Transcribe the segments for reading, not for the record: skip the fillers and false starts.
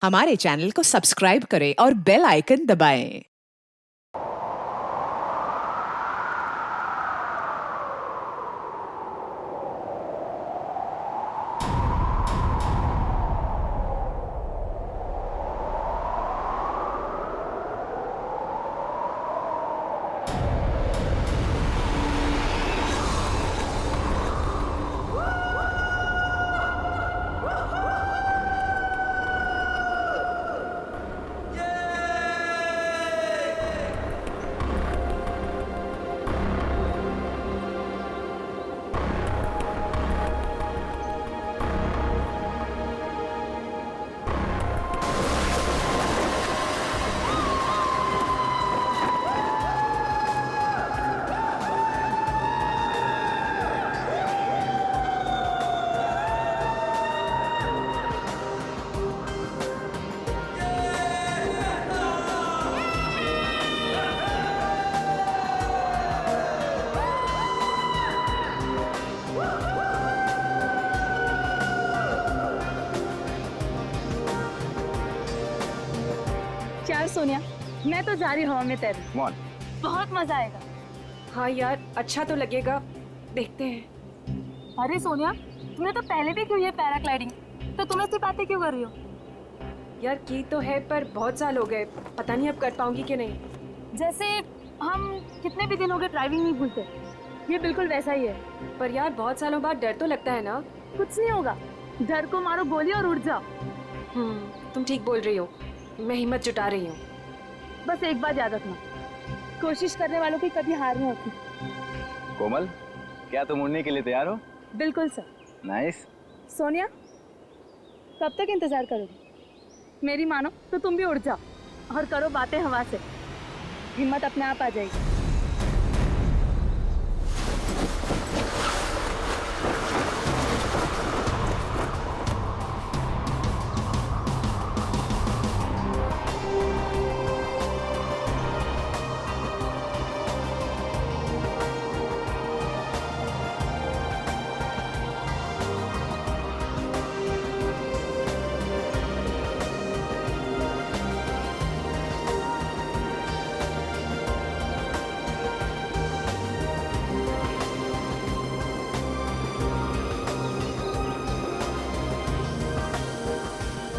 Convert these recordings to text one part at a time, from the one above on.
हमारे चैनल को सब्सक्राइब करें और बेल आइकन दबाएं। यार सोनिया, मैं तो जा रही हवा में तैरने। बहुत मजा आएगा। हाँ यार, अच्छा तो लगेगा, देखते हैं। अरे सोनिया, तुमने तो पहले भी की है पैराग्लाइडिंग, तो तुम ऐसी बातें क्यों कर रही हो? यार की तो है, पर बहुत साल हो गए, पता नहीं अब कर पाऊंगी कि नहीं। जैसे हम कितने भी दिन हो गए ड्राइविंग नहीं भूलते, ये बिल्कुल वैसा ही है। पर यार बहुत सालों बाद डर तो लगता है ना। कुछ नहीं होगा, डर को मारो गोली और उड़ जाओ। तुम ठीक बोल रही हो, मैं हिम्मत जुटा रही हूँ। बस एक बात याद रखना, कोशिश करने वालों की कभी हार नहीं होती। कोमल, क्या तुम उड़ने के लिए तैयार हो? बिल्कुल सर। नाइस। सोनिया, कब तक इंतजार करोगी? मेरी मानो तो तुम भी उड़ जाओ और करो बातें हवा से, हिम्मत अपने आप आ जाएगी।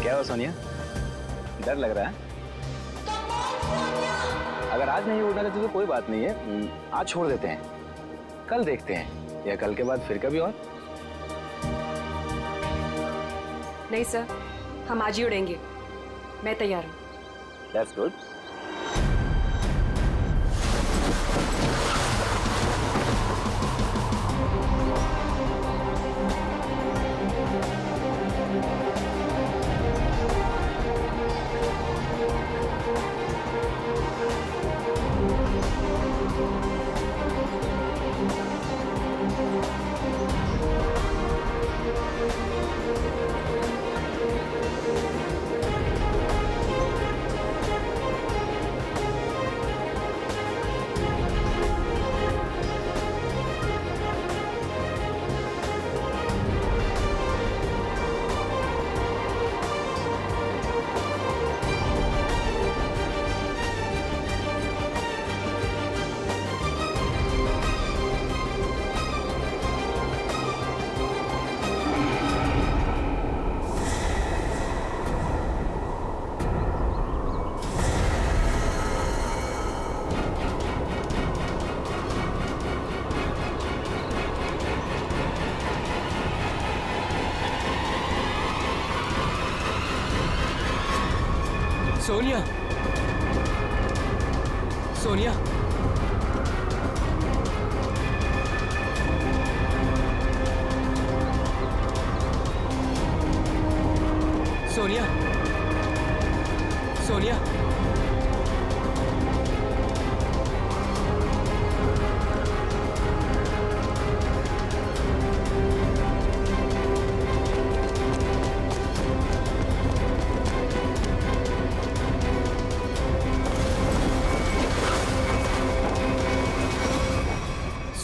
क्या हो सोनिया, डर लग रहा है? अगर आज नहीं उड़ना देते तो कोई बात नहीं है, आज छोड़ देते हैं, कल देखते हैं, या कल के बाद फिर कभी और। नहीं सर, हम आज ही उड़ेंगे, मैं तैयार हूँ। That's good. सोनिया, सोनिया, सोनिया, सोनिया,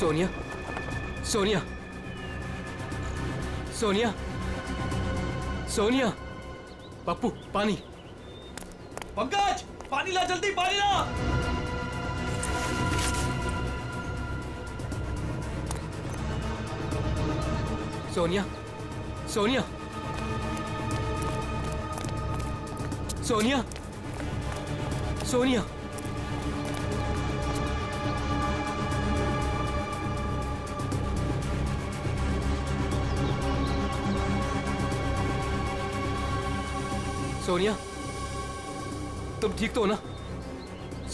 सोनिया, सोनिया, सोनिया, सोनिया, पप्पू पानी। पंकज पानी ला, जल्दी पानी ला। सोनिया, सोनिया, सोनिया, सोनिया। सोनिया, तुम ठीक तो हो ना?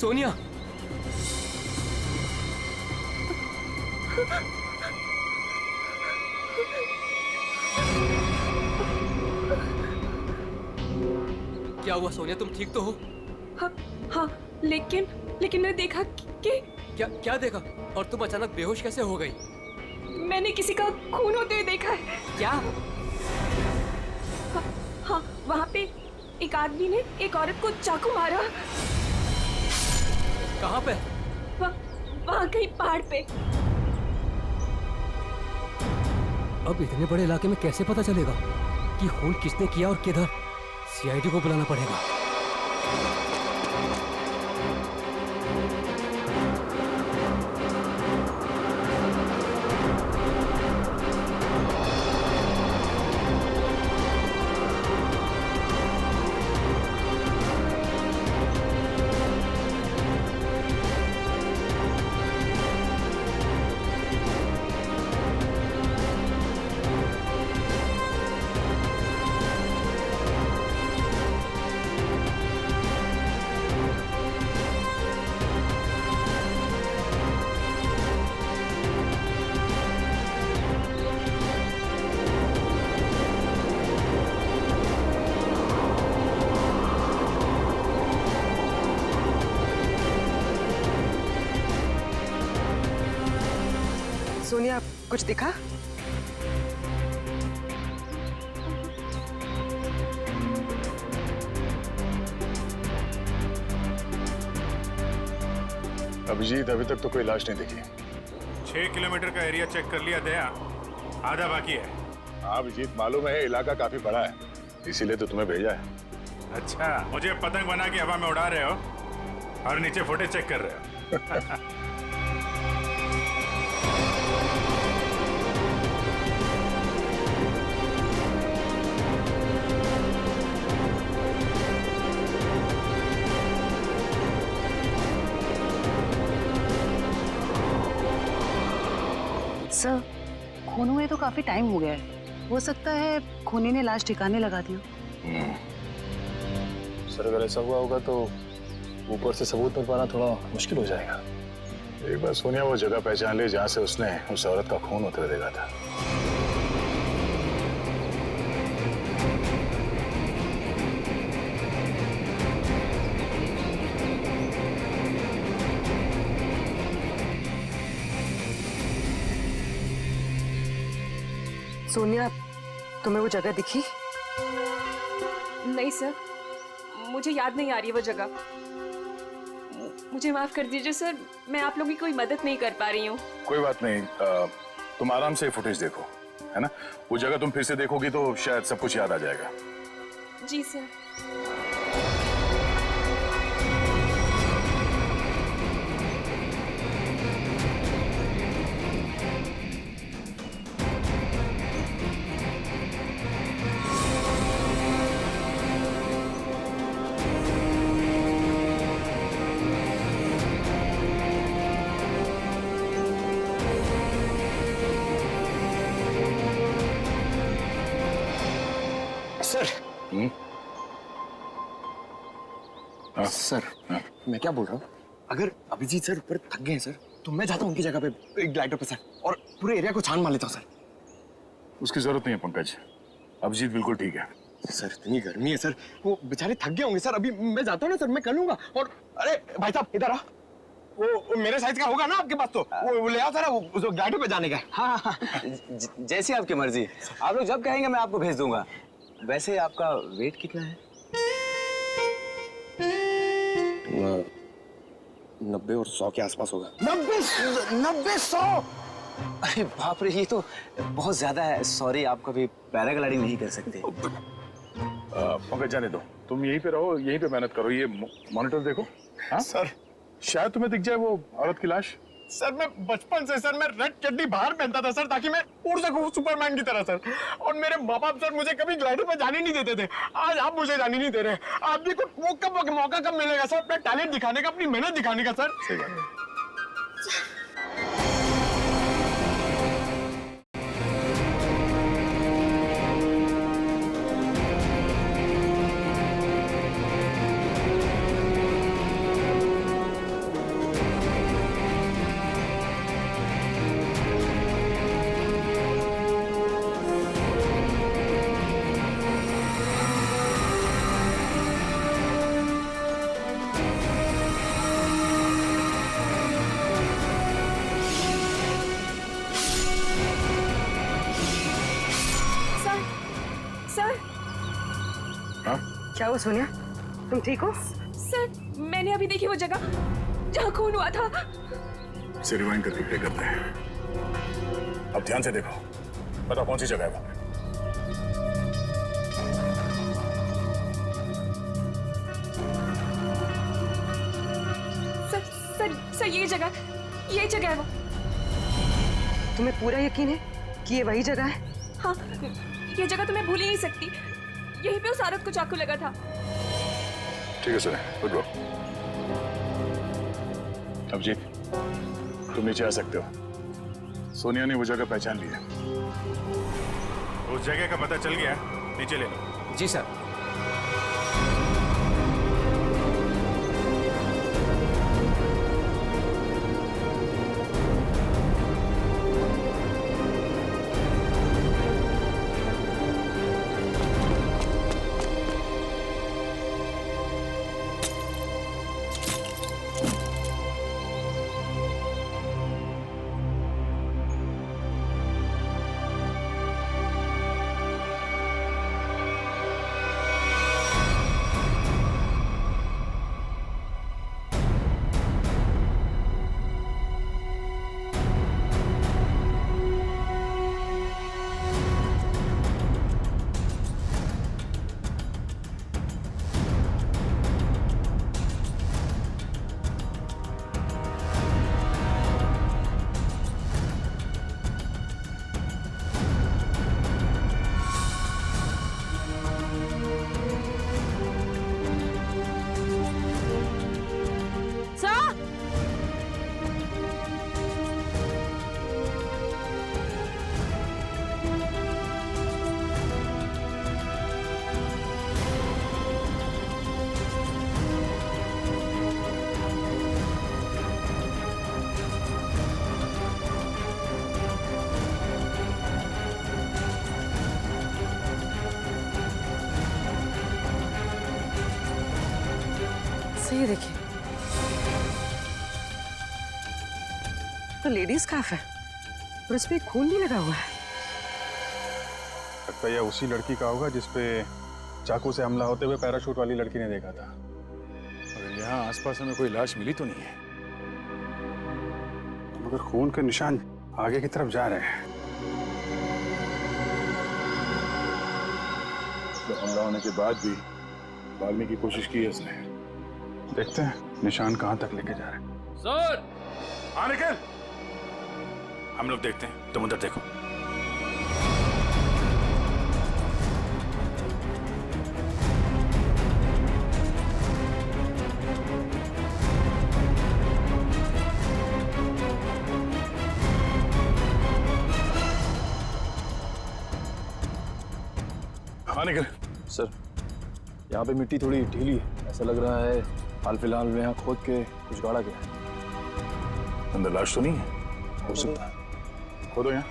सोनिया। क्या हुआ सोनिया, तुम ठीक तो हो? हाँ हाँ, लेकिन मैंने देखा कि क्या देखा? और तुम अचानक बेहोश कैसे हो गई? मैंने किसी का खून होते हुए देखा है। क्या? हाँ, वहाँ पे एक आदमी ने एक औरत को चाकू मारा। कहाँ पे? वहाँ कहीं पहाड़ पे। अब इतने बड़े इलाके में कैसे पता चलेगा कि खून किसने किया और किधर? सीआईडी को बुलाना पड़ेगा। सोनिया, कुछ दिखा? अभिजीत, अभी तक तो कोई लाश नहीं दिखी। 6 किलोमीटर का एरिया चेक कर लिया दया, आधा बाकी है। हाँ अभिजीत, मालूम है इलाका काफी बड़ा है, इसीलिए तो तुम्हें भेजा है। अच्छा, मुझे पतंग बना के हवा में उड़ा रहे हो और नीचे फुटेज चेक कर रहे हो। सर, खून हुए तो काफी टाइम हो गया है। हो सकता है खूनी ने लाश ठिकाने लगा दी हो। सर अगर ऐसा हुआ होगा तो ऊपर से सबूत मिल पाना थोड़ा मुश्किल हो जाएगा। एक बार सोनिया वो जगह पहचान ली जहाँ से उसने उस औरत का खून होते हुए देखा था। सोनिया, तुम्हें वो जगह दिखी? नहीं सर, मुझे याद नहीं आ रही वो जगह। मुझे माफ कर दीजिए सर, मैं आप लोगों की कोई मदद नहीं कर पा रही हूँ। कोई बात नहीं, तुम आराम से फुटेज देखो, है ना? वो जगह तुम फिर से देखोगी तो शायद सब कुछ याद आ जाएगा। जी सर। सर। हाँ? सर हाँ? मैं क्या बोल रहा हूँ, अगर अभिजीत सर ऊपर थक गए हैं सर तो मैं जाता हूँ उनकी जगह पे एक ग्लाइडर पे सर, और पूरे एरिया को छान मार लेता हूँ सर। उसकी जरूरत नहीं है पंकज, अभिजीत बिल्कुल ठीक है। सर इतनी गर्मी है सर, वो बेचारे थक गए होंगे सर। अभी मैं जाता हूँ ना सर, मैं कर लूंगा। और अरे भाई साहब इधर आ, वो मेरे साइज का होगा ना आपके पास? तो वो ले आओ सर, वो ग्लाइडर पे जाने का। हाँ हाँ, जैसी आपकी मर्जी, आप लोग जब कहेंगे मैं आपको भेज दूंगा। वैसे आपका वेट कितना है? 90 और 100 के आसपास होगा। 90-100? अरे बाप रे, ये तो बहुत ज्यादा है। सॉरी, आप कभी पैराग्लाइडिंग नहीं कर सकते। पंकज जाने दो, तुम यहीं पे रहो, यहीं पे मेहनत करो, ये मॉनिटर देखो। हाँ सर शायद तुम्हें दिख जाए वो औरत की लाश। सर मैं बचपन से सर मैं रेड चड्डी बाहर पहनता था सर, ताकि मैं उड़ सकूं सुपरमैन की तरह सर। और मेरे माँ बाप सर मुझे कभी ग्लाइडर पे जाने नहीं देते थे। आज आप मुझे जाने नहीं दे रहे। आप भी को वो कब मौका कब मिलेगा सर अपना टैलेंट दिखाने का, अपनी मेहनत दिखाने का सर? सही बात है। सर सर क्या हुआ सोनिया, तुम ठीक हो? सर, मैंने अभी देखी वो जगह जहाँ खून हुआ था। इसे रिवाइंड करके प्ले करते हैं। अब ध्यान से देखो, बताओ कौन सी जगह है वो? सर सर सर ये जगह है वो। तुम्हें पूरा यकीन है कि ये वही जगह है? हाँ, ये जगह तो मैं भूल ही नहीं सकती। यहीं पे उस औरत को चाकू लगा था। ठीक है सर, गुड गो। अब जी तुम नीचे आ सकते हो। सोनिया ने वो जगह पहचान ली है। उस जगह का पता चल गया, नीचे ले लो। जी सर। सही देखिए, तो लेडीज स्कार्फ है और इस पे खून भी लगा हुआ है। लगता है यह उसी लड़की का होगा जिसपे चाकू से हमला होते हुए पैराशूट वाली लड़की ने देखा था। मगर यहाँ आसपास हमें कोई लाश मिली तो नहीं है। मगर खून के निशान आगे की तरफ जा रहे हैं। तो हमला होने के बाद भी भागने की कोशिश की है उसने। देखते हैं निशान कहाँ तक लेके जा रहे हैं। सर, हाँ निकल। हम लोग देखते हैं, तुम उधर देखो। हाँ निकल। सर, यहाँ पे मिट्टी थोड़ी ढीली है, ऐसा लग रहा है हाल फिलहाल में यहाँ खोद के कुछ गाड़ा गया है। अंदर लाश तो नहीं है? हो सकता है। खोदो यहाँ।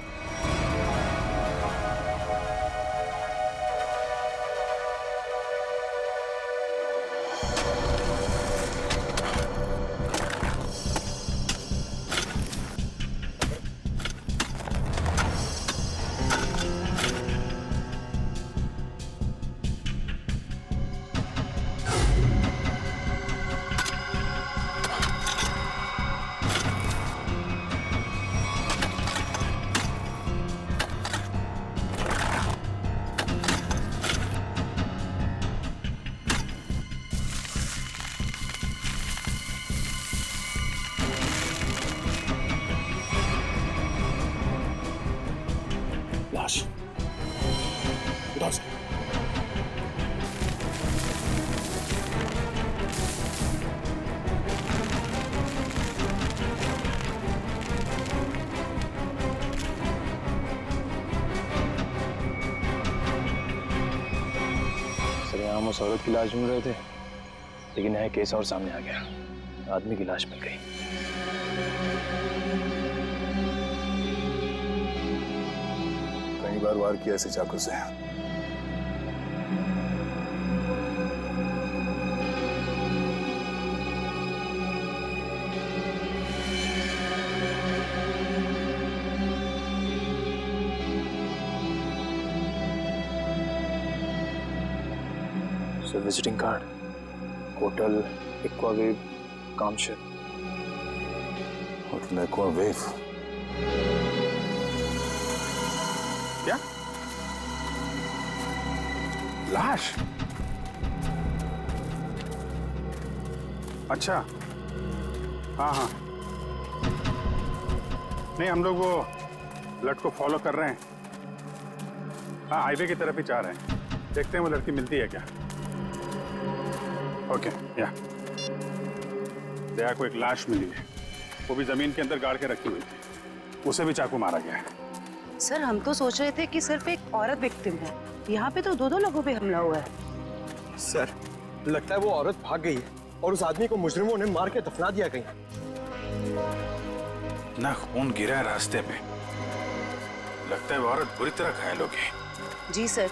उस औरत की लाश ढूंढ रहे थे, लेकिन नया केस और सामने आ गया। आदमी की लाश मिल गई। कई बार वार किया ऐसे चाकू से। Sir visiting card, hotel Aquawave, Kamshet. Hotel Aquawave. क्या? लाश? अच्छा, हाँ हाँ। नहीं, हम लोग वो लड़के को फॉलो कर रहे हैं। हाँ, हाईवे की तरफ ही जा रहे हैं। देखते हैं वो लड़की मिलती है क्या। ओके, या दया को एक लाश मिली है, वो भी जमीन के अंदर गाड़ के रखी हुई थी। उसे भी चाकू मारा गया है। सर हम तो सोच रहे थे कि सिर्फ एक औरत विक्टिम है, यहाँ पे तो दो लोगों पे हमला हुआ है। सर, लगता है वो औरत भाग गई है और उस आदमी को मुजरिमों ने मार के दफना दिया कहीं। ना खून गिरा है रास्ते पे। लगता है वो औरत बुरी तरह घायल हो गई। जी सर,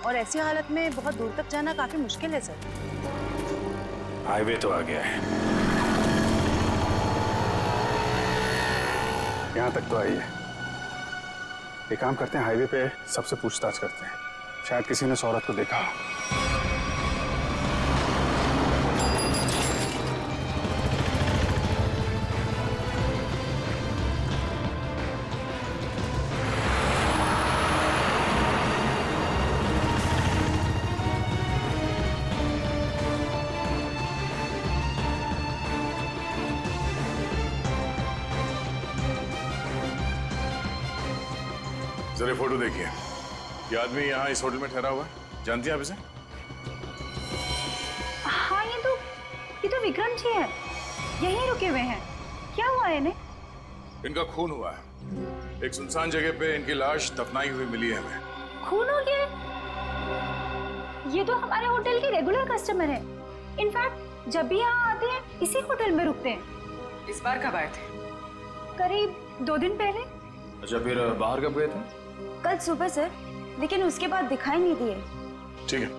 और ऐसी हालत में बहुत दूर तक जाना काफी मुश्किल है सर। हाईवे तो आ गया है, यहाँ तक तो आई है। एक काम करते हैं, हाईवे पे सबसे पूछताछ करते हैं, शायद किसी ने उस औरत को देखा हो। जरा फोटो देखिए। ये आदमी यहाँ इस होटल में ठहरा हुआ है, जानती हैं आप इसे? हाँ, ये तो विक्रम जी है, यहीं रुके हुए हैं। क्या हुआ है इन्हें? इनका खून हुआ है। एक सुनसान जगह पे इनकी लाश दफनाई हुई मिली है हमें। खून हो गया? ये तो हमारे होटल के रेगुलर कस्टमर है। इनफैक्ट जब भी यहाँ आते हैं इसी होटल में रुकते हैं। इस बार कब आए थे? करीब 2 दिन पहले। अच्छा, फिर बाहर कब गए थे? कल सुबह सर, लेकिन उसके बाद दिखाई नहीं दिए। ठीक है,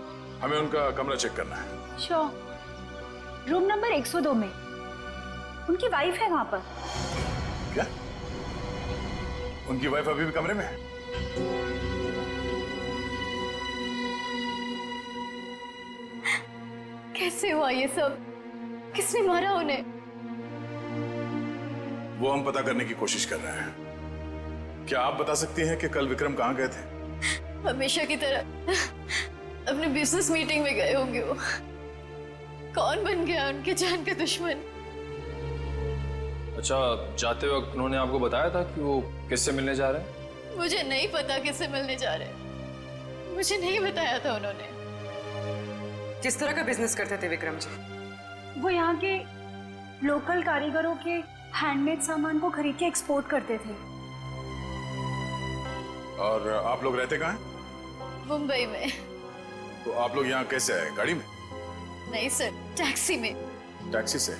हमें उनका कमरा चेक करना है। श्योर। रूम नंबर 102 में उनकी वाइफ है वहां पर। क्या? उनकी वाइफ अभी भी कमरे में है? कैसे हुआ ये सब? किसने मारा उन्हें? वो हम पता करने की कोशिश कर रहे हैं। क्या आप बता सकती हैं कि कल विक्रम कहाँ गए थे? हमेशा की तरह अपने बिजनेस मीटिंग में गए होंगे वो। कौन बन गया उनके जान का दुश्मन? अच्छा, जाते वक्त उन्होंने आपको बताया था कि वो किससे मिलने जा रहे हैं? मुझे नहीं पता किससे मिलने जा रहे हैं। मुझे नहीं बताया था उन्होंने। किस तरह का बिजनेस करते थे विक्रम जी? वो यहाँ के लोकल कारीगरों के हैंडमेड सामान को खरीद के एक्सपोर्ट करते थे। और आप लोग रहते कहाँ हैं? मुंबई में। तो आप लोग यहाँ कैसे आए? गाड़ी में? नहीं सर, टैक्सी में। टैक्सी से?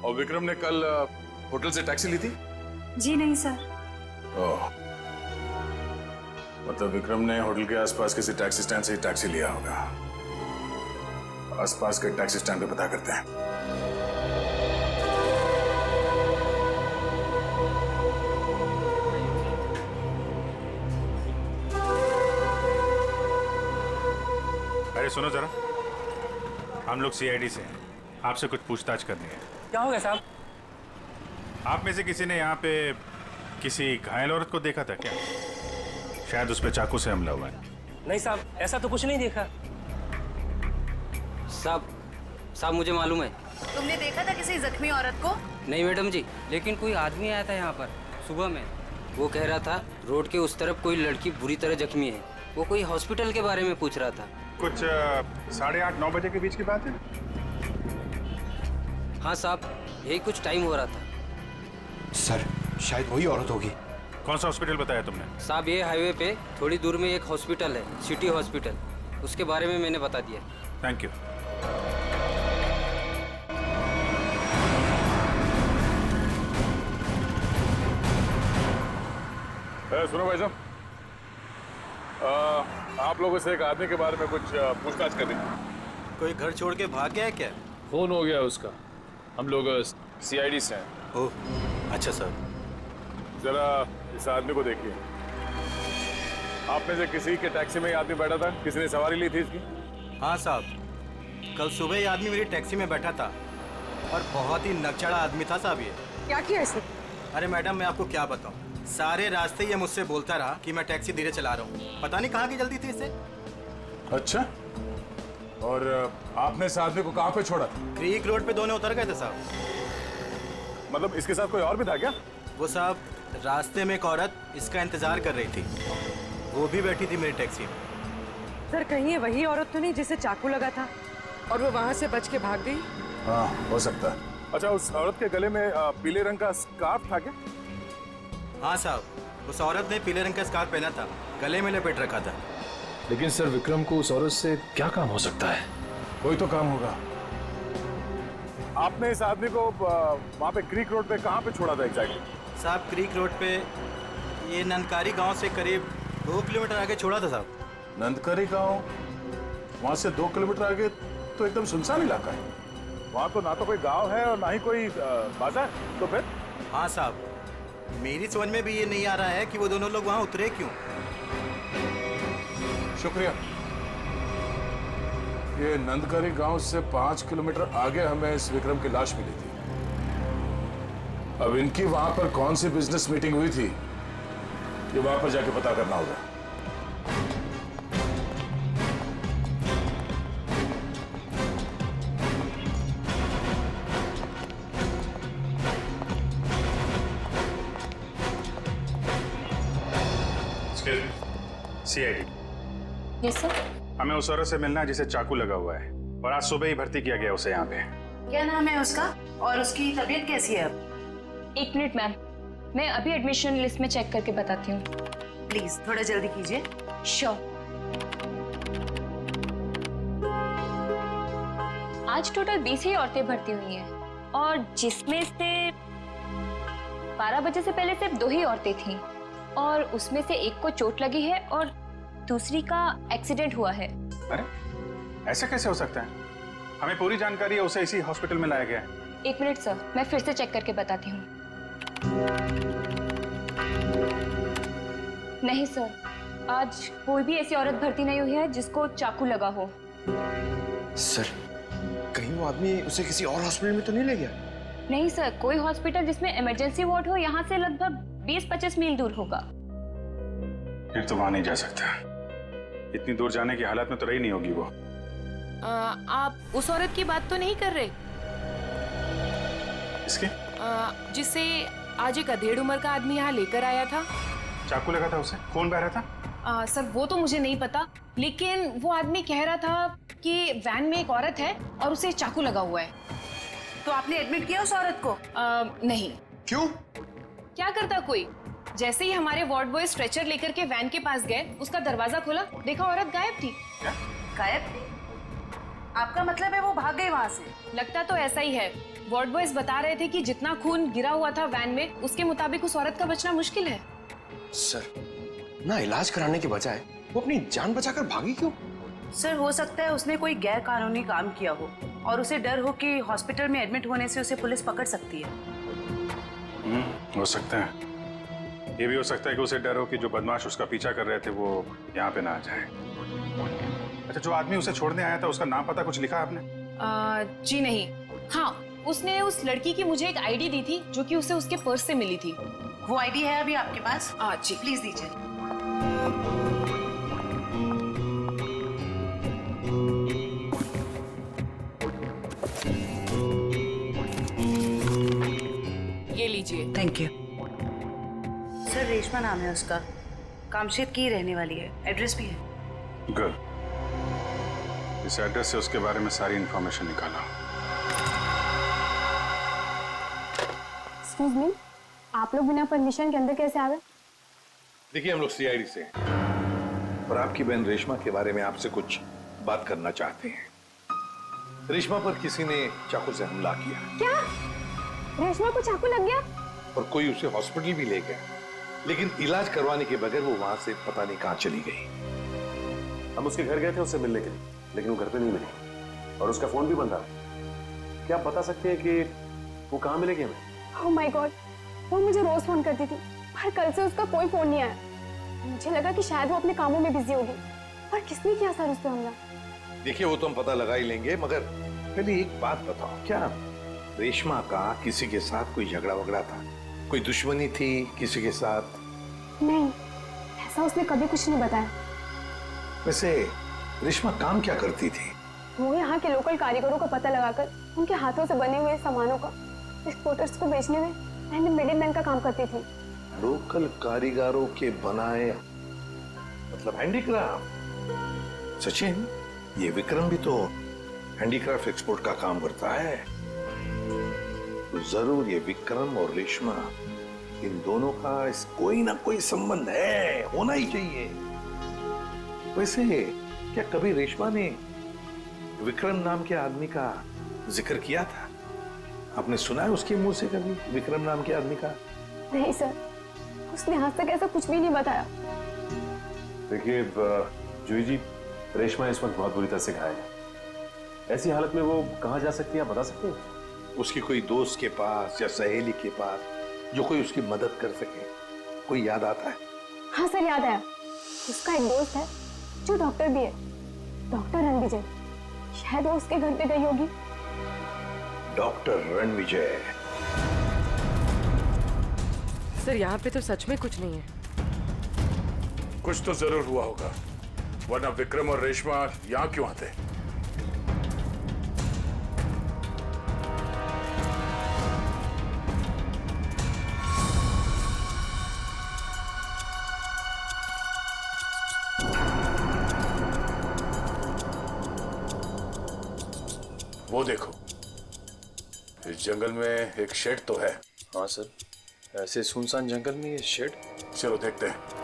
और विक्रम ने कल होटल से टैक्सी ली थी? जी नहीं सर। ओह, मतलब विक्रम ने होटल के आसपास किसी टैक्सी स्टैंड से ही टैक्सी लिया होगा। आसपास के टैक्सी स्टैंड पे पता करते हैं। अरे सुनो जरा, हम लोग सीआईडी से हैं, आपसे कुछ पूछताछ करनी है। क्या हो गया साहब? आप में से किसी ने यहाँ पे किसी घायल औरत को देखा था क्या? शायद उस पर चाकू से हमला हुआ है। नहीं साहब, ऐसा तो कुछ नहीं देखा। साहब मुझे मालूम है। तुमने देखा था किसी जख्मी औरत को? नहीं मैडम जी, लेकिन कोई आदमी आया था यहाँ पर सुबह में। वो कह रहा था रोड के उस तरफ कोई लड़की बुरी तरह जख्मी है। वो कोई हॉस्पिटल के बारे में पूछ रहा था। कुछ 8:30-9 बजे के बीच की बात है। हाँ साहब, यही कुछ टाइम हो रहा था। सर, शायद वही औरत होगी। कौन सा हॉस्पिटल बताया तुमने? साहब ये हाईवे पे थोड़ी दूर में एक हॉस्पिटल है, सिटी हॉस्पिटल, उसके बारे में मैंने बता दिया। Thank you. सुनो भाई साहब, आप लोगों से एक आदमी के बारे में कुछ पूछताछ करनी। कोई घर छोड़ के भाग गया है क्या? फोन हो गया उसका। हम लोग सीआईडी से हैं। ओह, अच्छा सर। जरा इस आदमी को देखिए। आप में से किसी के टैक्सी में ये आदमी बैठा था? किसी ने सवारी ली थी इसकी? हाँ साहब, कल सुबह ये आदमी मेरी टैक्सी में बैठा था और बहुत ही नकचड़ा आदमी था साहब ये। क्या किया इसने? अरे मैडम, मैं आपको क्या बताऊं, सारे रास्ते ये मुझसे बोलता रहा कि मैं टैक्सी धीरे चला रहा हूँ। पता नहीं कहाँ की जल्दी थी इसे। अच्छा, और आपने इस आदमी को कहाँ पे छोड़ा था? क्रीक रोड पे दोनों उतर गए थे साहब। मतलब इसके साथ कोई और भी था क्या? वो साहब, रास्ते में एक औरत इसका इंतजार कर रही थी, वो भी बैठी थी मेरी टैक्सी में। सर, कहीं ये वही औरत तो नहीं जिसे चाकू लगा था और वो वहाँ से बच के भाग गई? हाँ, हो सकता है। अच्छा, उस औरत के गले में पीले रंग का स्कार्फ था क्या? हाँ साहब, उस औरत ने पीले रंग का स्कार्फ पहना था, गले में लपेट रखा था। लेकिन सर, विक्रम को उस औरत से क्या काम हो सकता है? कोई तो काम होगा। आपने इस आदमी को वहाँ पे क्रीक रोड पे कहाँ पे छोड़ा था एग्जैक्टली? साहब, क्रीक रोड पे ये नंदकारी गांव से करीब 2 किलोमीटर आगे छोड़ा था साहब। नंदकारी गांव? वहाँ से 2 किलोमीटर आगे तो एकदम सुनसान इलाका है। वहाँ तो ना तो कोई गांव है और ना ही कोई बाजार। तो फिर? हाँ साहब, मेरी समझ में भी ये नहीं आ रहा है कि वो दोनों लोग वहाँ उतरे क्यों। शुक्रिया। ये नंदकारी गांव से 5 किलोमीटर आगे हमें इस विक्रम की लाश मिली थी। अब इनकी वहां पर कौन सी बिजनेस मीटिंग हुई थी, ये वहां पर जाके पता करना होगा। सीआईडी। Yes sir. हमें उस औरत से मिलना है जिसे चाकू लगा हुआ है और आज सुबह ही भर्ती किया गया उसे यहाँ पे। क्या नाम है उसका और उसकी तबीयत कैसी है अब? 1 मिनट मैम, मैं अभी एडमिशन लिस्ट में चेक करके बताती हूँ। प्लीज थोड़ा जल्दी कीजिए। श्योर। आज टोटल 20 ही औरतें भर्ती हुई हैं और जिसमें से 12 बजे से पहले सिर्फ 2 ही औरतें थीं और उसमें से एक को चोट लगी है और दूसरी का एक्सीडेंट हुआ है। अरे, ऐसा कैसे हो सकता है? हमें पूरी जानकारी है, उसे इसी हॉस्पिटल में लाया गया है। 1 मिनट सर, मैं फिर से चेक करके बताती हूँ। नहीं सर, आज कोई भी ऐसी औरत भर्ती नहीं हुई है जिसको चाकू लगा हो। सर, कहीं वो आदमी उसे किसी और हॉस्पिटल में तो नहीं ले गया? नहीं सर, कोई हॉस्पिटल जिसमें इमरजेंसी वार्ड हो यहाँ से लगभग 20-25 मील दूर होगा। फिर तो वहां नहीं जा सकता। इतनी दूर जाने की हालत में तो रही नहीं होगी वो। आप उस औरत की बात तो नहीं कर रहे? इसके? जिसे आज एक अधेड़ उम्र का आदमी यहाँ लेकर आया था। चाकू लगा था उसे? खून बह रहा था? सर, वो तो मुझे नहीं पता, लेकिन वो आदमी कह रहा था कि वैन में एक औरत है और उसे चाकू लगा हुआ है। तो आपने एडमिट किया उस औरत को? नहीं। क्यों? क्या करता कोई? जैसे ही हमारे वार्ड बॉय स्ट्रेचर लेकर के वैन के पास गए, उसका दरवाजा खोला, देखा औरत गायब थी। गायब? आपका मतलब है वो भाग गई वहाँ से? लगता तो ऐसा ही है। वार्ड बॉयज बता रहे थे कि जितना खून गिरा हुआ था वैन में, उसके मुताबिक उस औरत का बचना मुश्किल है। सर, ना इलाज कराने के बजाय वो अपनी जान बचाकर भागी क्यों? सर, हो सकता है उसने कोई गैर कानूनी काम किया हो और उसे डर हो कि हॉस्पिटल में एडमिट होने से उसे पुलिस पकड़ सकती है। हो सकता है। ये भी हो सकता है कि उसे डर हो कि जो बदमाश उसका पीछा कर रहे थे वो यहाँ पे ना आ जाए। अच्छा, जो आदमी उसे छोड़ने आया था उसका नाम पता कुछ लिखा आपने? जी नहीं। हाँ, उसने उस लड़की की मुझे एक आईडी दी थी जो कि उसे उसके पर्स से मिली थी। वो आईडी है अभी आपके पास? जी। प्लीज दीजिए। ये लीजिए। Thank you. सर, रेशमा नाम है उसका, कामशेद की रहने वाली है, एड्रेस भी है। गुड। इस एड्रेस से उसके बारे में सारी इंफॉर्मेशन निकाला। एक्सक्यूज मी, आप लोग बिना परमिशन के अंदर कैसे आ गए? देखिए, हम लोग सीआईडी से हैं और आपकी बहन रेशमा के बारे में आपसे कुछ बात करना चाहते हैं। रेशमा पर किसी ने चाकू से हमला किया क्या? रेशमा को चाकू लग गया? और कोई उसे हॉस्पिटल भी ले गया, लेकिन इलाज करवाने के बगैर वो वहां से पता नहीं कहां चली गई। हम उसके घर गए थे उससे मिलने के लिए, लेकिन वो घर पे नहीं मिली और उसका फोन भी बंद था। क्या आप बता सकते हैं कि वो कहाँ मिलेगी हमें? ओह माय गॉड, वो मुझे रोज फोन करती थी, पर कल से उसका कोई फोन नहीं आया। मुझे लगा कि शायद वो अपने कामों में बिजी होगी। पर किसने किया सर उस पे हमला? देखिए वो तो हम पता लगा ही लेंगे, मगर पहले एक बात बताओ, क्या रेशमा का किसी के साथ कोई झगड़ा वगड़ा था? कोई दुश्मनी थी किसी के साथ? नहीं, ऐसा उसने कभी कुछ नहीं बताया। वैसे रेशमा काम क्या करती थी? वो यहाँ के लोकल कारीगरों का पता लगाकर उनके हाथों से बने हुए सामानों का एक्सपोर्टर्स को बेचने में एंड मिडिलमैन का काम करती थी। लोकल कारीगरों के बनाए, मतलब हैंडीक्राफ्ट। सचिन, ये विक्रम भी तो हैंडीक्राफ्ट एक्सपोर्ट का काम करता है, तो जरूर ये विक्रम और रेशमा, इन दोनों का कोई ना कोई संबंध है, होना ही चाहिए। वैसे क्या कभी रेशमा ने विक्रम नाम के आदमी का जिक्र किया था? आपने सुना है उसके मुंह से कभी विक्रम नाम के आदमी का? नहीं सर, उसने आज तक ऐसा कुछ भी नहीं बताया। देखिए जूही जी, रेशमा इस वक्त बहुत बुरी तरह से घायल है। ऐसी हालत में वो कहाँ जा सकती है, आप बता सकते हैं? उसकी कोई दोस्त के पास या सहेली के पास, जो कोई उसकी मदद कर सके, कोई याद आता है? हाँ सर, याद आया। उसका एक दोस्त है जो डॉक्टर भी है, डॉक्टर रणविजय। शायद वो उसके घर पे गई होगी। डॉक्टर रणविजय? सर यहाँ पे तो सच में कुछ नहीं है। कुछ तो जरूर हुआ होगा, वरना विक्रम और रेशमा यहाँ क्यों आते? वो देखो, इस जंगल में एक शेड तो है। हाँ सर, ऐसे सुनसान जंगल में ये शेड? चलो देखते हैं।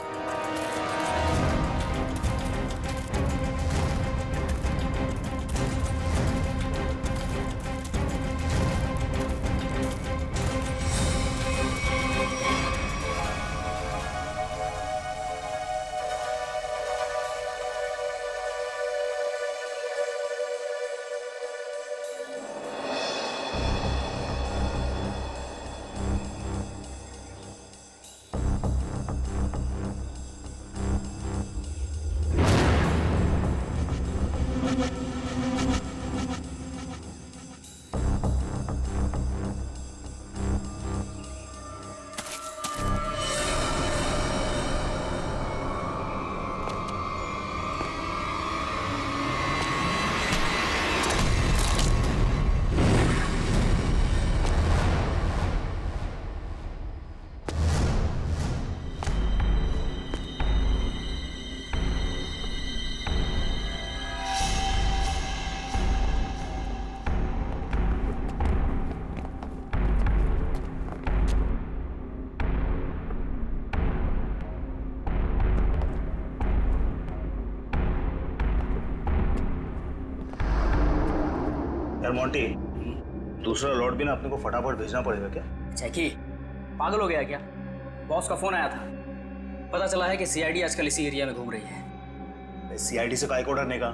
यार मोंटी, दूसरा लॉट भी ना अपने को फटाफट भेजना पड़ेगा क्या? जैकी, पागल हो गया क्या? बॉस का फोन आया था, पता चला है कि सीआईडी आजकल इसी एरिया में घूम रही है। सीआईडी से काय को डरने का?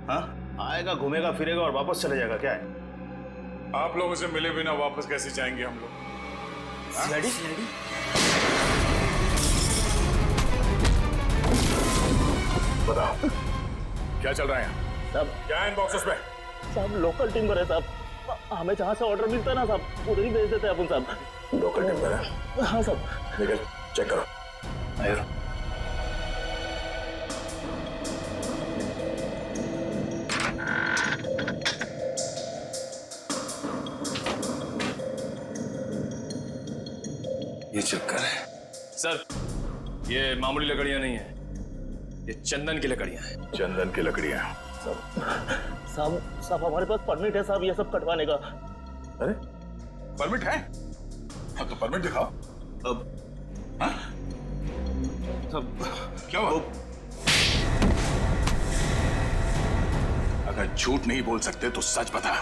हाँ, आएगा, घूमेगा फिरेगा और वापस चले जाएगा, क्या है? आप लोगों से मिले बिना वापस कैसे जाएंगे हम लोग? सीआईडी? बताओ क्या चल रहा है यहाँ? सब क्या है इन बॉक्सेस में? सब लोकल टिम्बर है साहब, हमें जहाँ से ऑर्डर मिलता है ना साहब, उधर ही भेज देते हैं अपन साहब। लोकल टिम्बर है? हाँ साहब। निकल, चेक करो। आयो। ये चक्कर है सर, ये मामूली लकड़ियां नहीं है, ये चंदन की लकड़ियां हैं। चंदन की लकड़ियां? साहब हमारे पास परमिट है साहब ये सब कटवाने का। अरे परमिट है? हाँ तो परमिट दिखाओ। अब हाँ? क्या हुआ? अगर झूठ नहीं बोल सकते तो सच बता,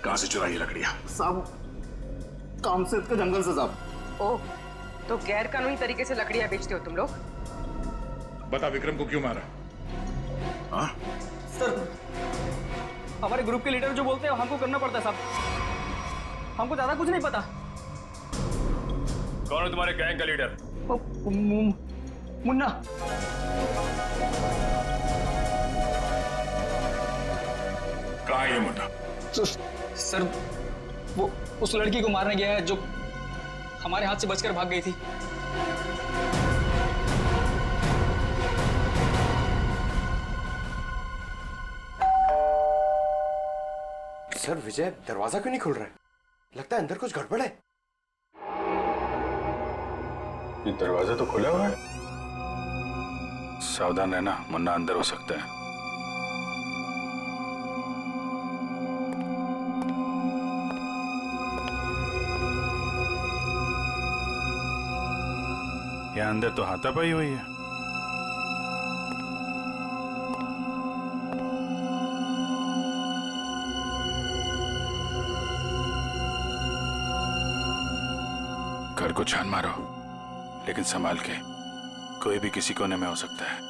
कहां से चुराई ये लकड़ियां? साहब कामसेद के जंगल से साहब। ओह, तो गैर कानूनी तरीके से लकड़ियां बेचते हो तुम लोग? बता विक्रम को क्यों मारा? हाँ? सर हमारे ग्रुप के लीडर जो बोलते हैं हमको करना पड़ता है साहब, हमको ज्यादा कुछ नहीं पता। कौन है तुम्हारे गैंग का लीडर? मुन्ना। कहाँ है ये मुन्ना? सर वो उस लड़की को मारने गया है जो हमारे हाथ से बचकर भाग गई थी। सर विजय दरवाजा क्यों नहीं खुल रहा है? लगता है अंदर कुछ गड़बड़ है। ये दरवाजा तो खुला हुआ है। सावधान रहना, मुन्ना अंदर हो सकता है। यहाँ अंदर तो हाथापाई हुई है। घर को छान मारो, लेकिन संभाल के, कोई भी किसी कोने में हो सकता है।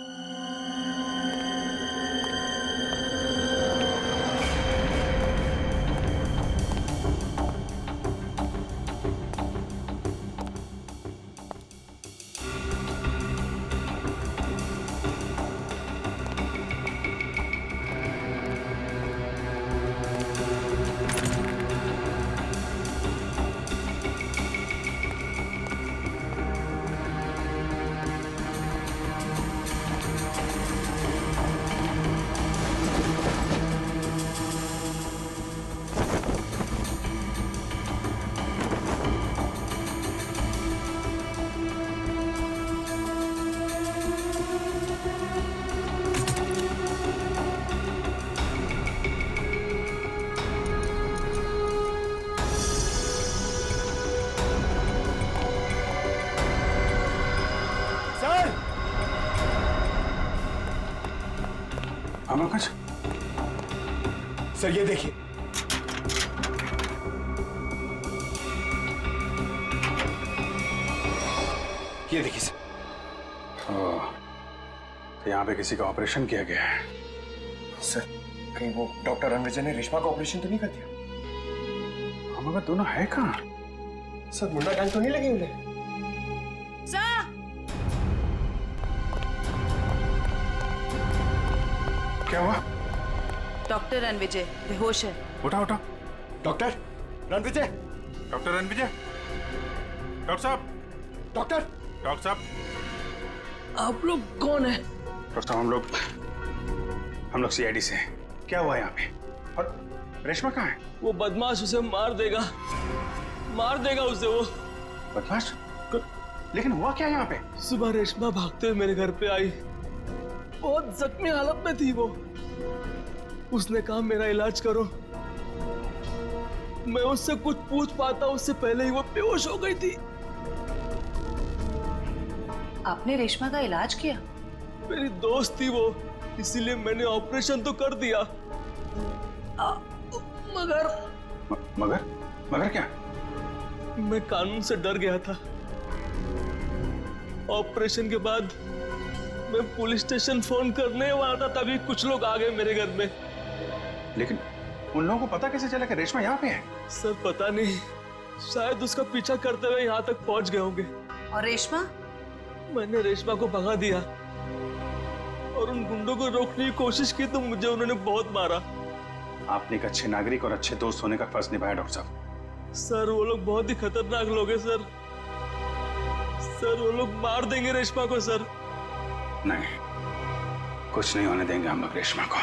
कुछ सर ये देखिए, ये देखिए सर। तो यहाँ पे किसी का ऑपरेशन किया गया है। सर कहीं वो डॉक्टर रणविजय ने रेशमा का ऑपरेशन तो नहीं कर दिया? हम अगर दोनों है कहाँ? सर मुन्ना गैंग तो नहीं लगी उन्हें? क्या हुआ? डॉक्टर रणविजय बेहोश है। उठा उठा। Doctor Ranvijay, doctor Ranvijay, doctor साहब, डॉक्टर साहब। आप लोग कौन है? डॉक्टर साहब हम लोग सीआईडी से हैं। क्या हुआ यहाँ पे? और रेशमा कहाँ है? वो बदमाश उसे मार देगा उसे वो। बदमाश? लेकिन हुआ क्या यहाँ पे? सुबह रेशमा भागते हुए मेरे घर पे आई, बहुत जख्मी हालत में थी वो। उसने कहा मेरा इलाज करो। मैं उससे कुछ पूछ पाता उससे पहले ही वो बेहोश हो गई थी। आपने रेशमा का इलाज किया? मेरी दोस्त थी वो, इसीलिए मैंने ऑपरेशन तो कर दिया। मगर क्या? मैं कानून से डर गया था। ऑपरेशन के बाद मैं पुलिस स्टेशन फोन करने वाला था, तभी कुछ लोग आ गए मेरे घर में। लेकिन उन लोगों को पता कैसे चला कि रेशमा यहाँ पे है? सर पता नहीं, शायद उसका पीछा करते हुए यहाँ तक पहुँच गए होंगे। और रेशमा? मैंने रेशमा को भगा दिया और उन गुंडों को रोकने की कोशिश की तो मुझे उन्होंने बहुत मारा। आपने एक अच्छे नागरिक और अच्छे दोस्त होने का फर्ज निभाया डॉक्टर साहब। सर वो लोग बहुत ही खतरनाक लोग हैं सर। वो लोग मार देंगे रेशमा को सर। नहीं, कुछ नहीं होने देंगे हम लोग रेशमा को।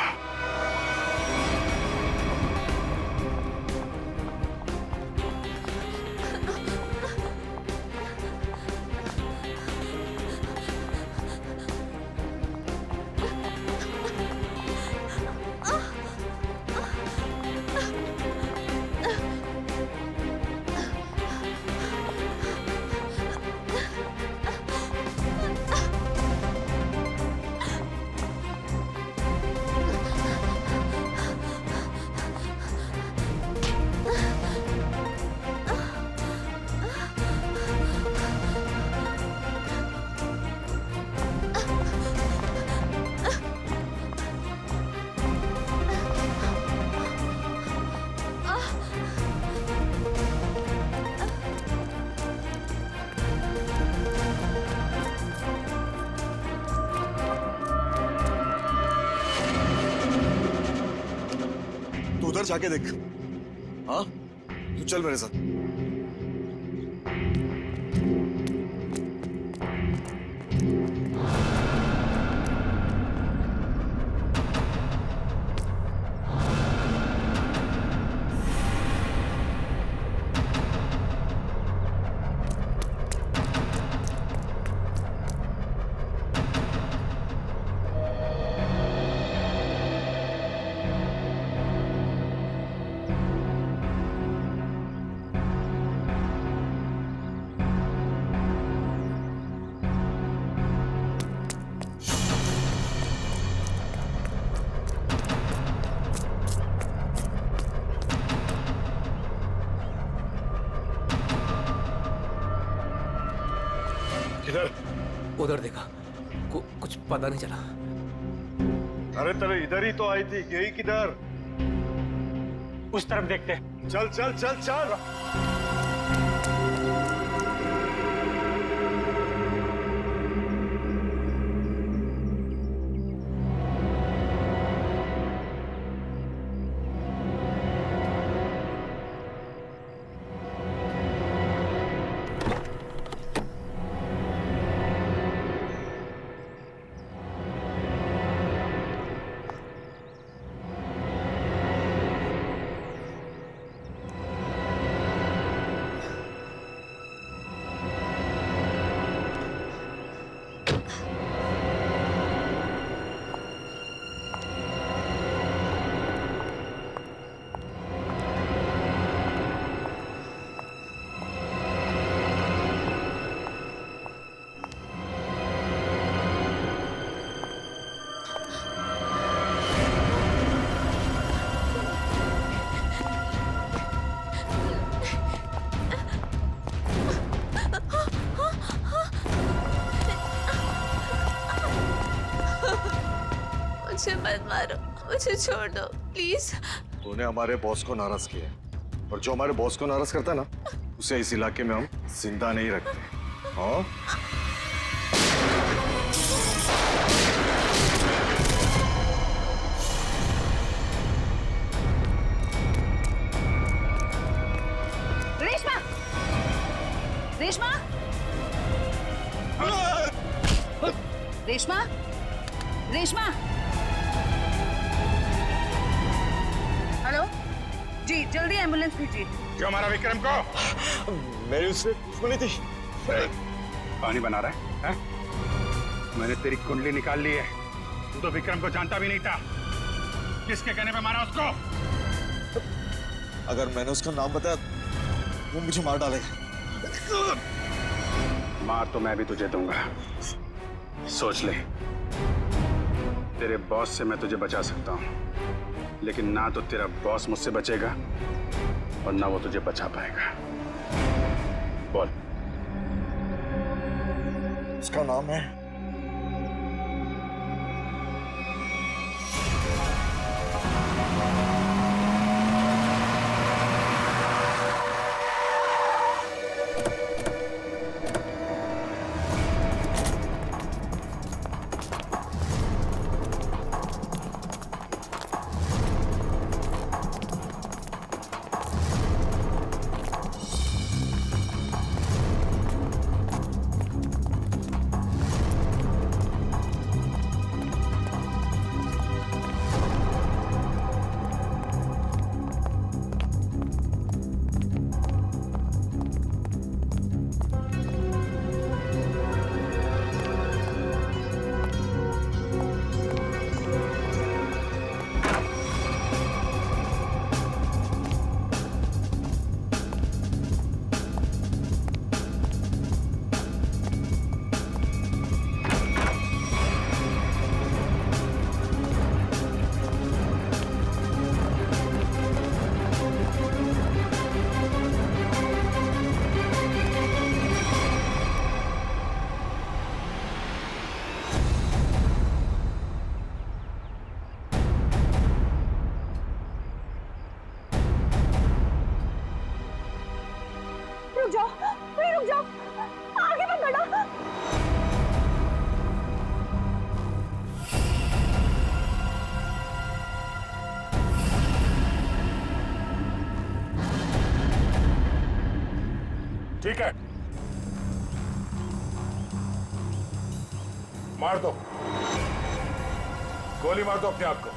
जाके देख। हाँ, तू चल मेरे साथ। उधर देखा, कुछ पता नहीं चला। अरे तेरे इधर ही तो आई थी, यही किधर? उस तरफ देखते। चल चल चल चल। मुझे मत मारो, मुझे छोड़ दो प्लीज। तूने हमारे बॉस को नाराज किया है, और जो हमारे बॉस को नाराज करता है ना, उसे इस इलाके में हम जिंदा नहीं रखते। हाँ? रेशमा! रेशमा! रेशमा! रेशमा! हेलो जी, जल्दी एम्बुलेंस भेजिए। क्यों मारा विक्रम को? मेरी उससे दुश्मनी थी। पानी बना रहा है? मैंने तेरी कुंडली निकाल ली है। तू तो विक्रम को जानता भी नहीं था। किसके कहने पे मारा उसको? अगर मैंने उसका नाम बताया वो मुझे मार डालेगा। मार तो मैं भी तुझे दूंगा, सोच ले। तेरे बॉस से मैं तुझे बचा सकता हूं, लेकिन ना तो तेरा बॉस मुझसे बचेगा और ना वो तुझे बचा पाएगा। बोल। उसका नाम है रुक जाओ, वहीं रुक जाओ, आगे मत बढ़ो। ठीक है, मार दो, गोली मार दो अपने आप को।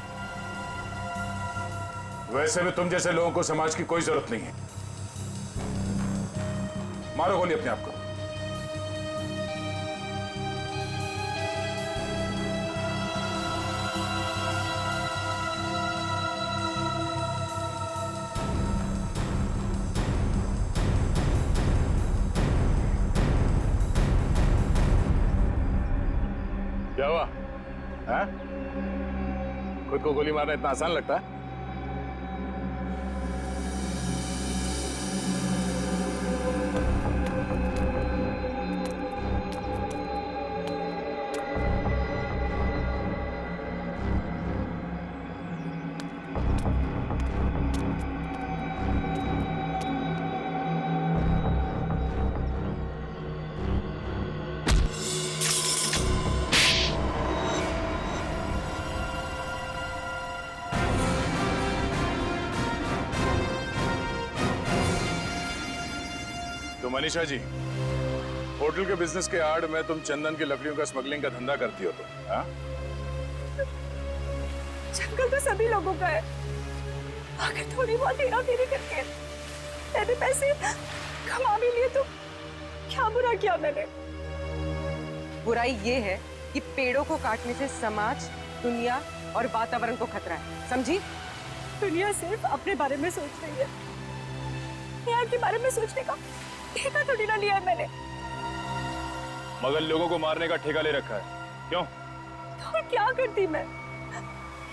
वैसे भी तुम जैसे लोगों को समाज की कोई जरूरत नहीं है। मारो गोली अपने आप को। क्या हुआ? हैं? खुद को गोली मारना इतना आसान लगता है? तो मनीषा जी, होटल के बिजनेस के आड़ में तुम चंदन की लकड़ियों का स्मगलिंग का धंधा करती हो तुम, हाँ? जंगल तो सभी लोगों का है। अगर थोड़ी बहुत हेरा फेरी करके मैंने पैसे कमा भी लिए तो क्या बुरा किया मैंने? बुराई ये है कि पेड़ों को काटने से समाज, दुनिया और वातावरण को खतरा है, समझी? दुनिया सिर्फ अपने बारे में सोच रही है, यहाँ के बारे में सोचने का ठेका थोड़ी ना लिया है मैंने। मगर लोगों को मारने का ठेका ले रखा है, क्यों? तो क्या करती मैं?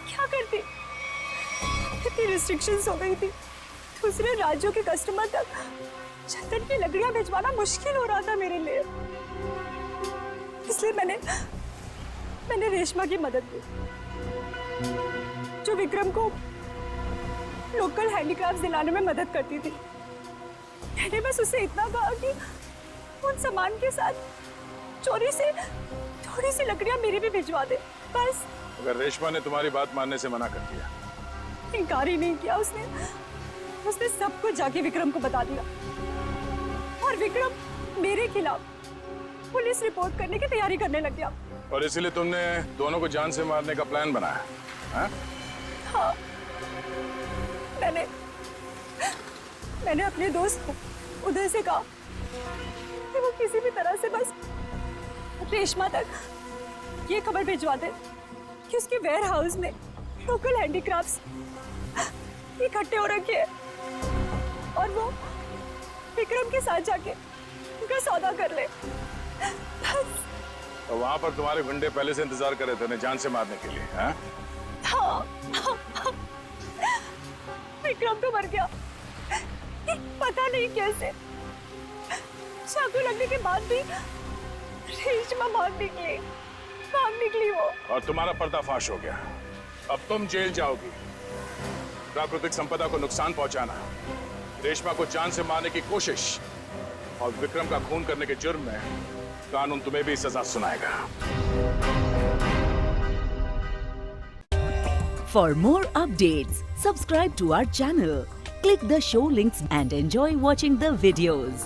क्या करती? इतनी रिस्ट्रिक्शंस हो गई थी, दूसरे राज्यों के कस्टमर तक चंदन की लकड़ियां भिजवाना मुश्किल हो रहा था मेरे लिए। इसलिए मैंने रेशमा की मदद की, जो विक्रम को लोकल हैंडीक्राफ्ट दिलाने में मदद करती थी। मैंने बस उसे इतना कहा कि उन सामान के साथ चोरी से थोड़ी सी लकड़ियां मेरी भी भिजवा दे, बस। अगर रेशमा ने तुम्हारी बात मानने से मना कर दिया? इनकार ही नहीं किया उसने सब कुछ जाके विक्रम को बता दिया, और विक्रम मेरे खिलाफ पुलिस रिपोर्ट करने की तैयारी करने लग गया। और इसीलिए तुमने दोनों को जान से मारने का प्लान बनाया, हाँ? हाँ, मैंने अपने दोस्त उदय से कहा कि वो किसी भी तरह से बस रेशमा तक ये खबर भिजवा दे कि उसके वेयर हाउस में लोकल हैंडीक्राफ्ट्स इकट्ठे हो रखे हैं, और वो विक्रम के साथ जाके उनका सौदा कर ले। तो वहां पर तुम्हारे गुंडे पहले से इंतजार कर रहे थे उन्हें जान से मारने के लिए, हाँ? हाँ। विक्रम तो मर गया, पता नहीं कैसे। चाकू लगने के बाद भी रेशमा भाग निकली वो। और तुम्हारा पर्दाफाश हो गया। अब तुम जेल जाओगी। प्राकृतिक संपदा को नुकसान पहुंचाना, रेशमा को जान से मारने की कोशिश और विक्रम का खून करने के जुर्म में कानून तुम्हें भी सजा सुनाएगा। For more updates, subscribe to our channel, click the show links and enjoy watching the videos.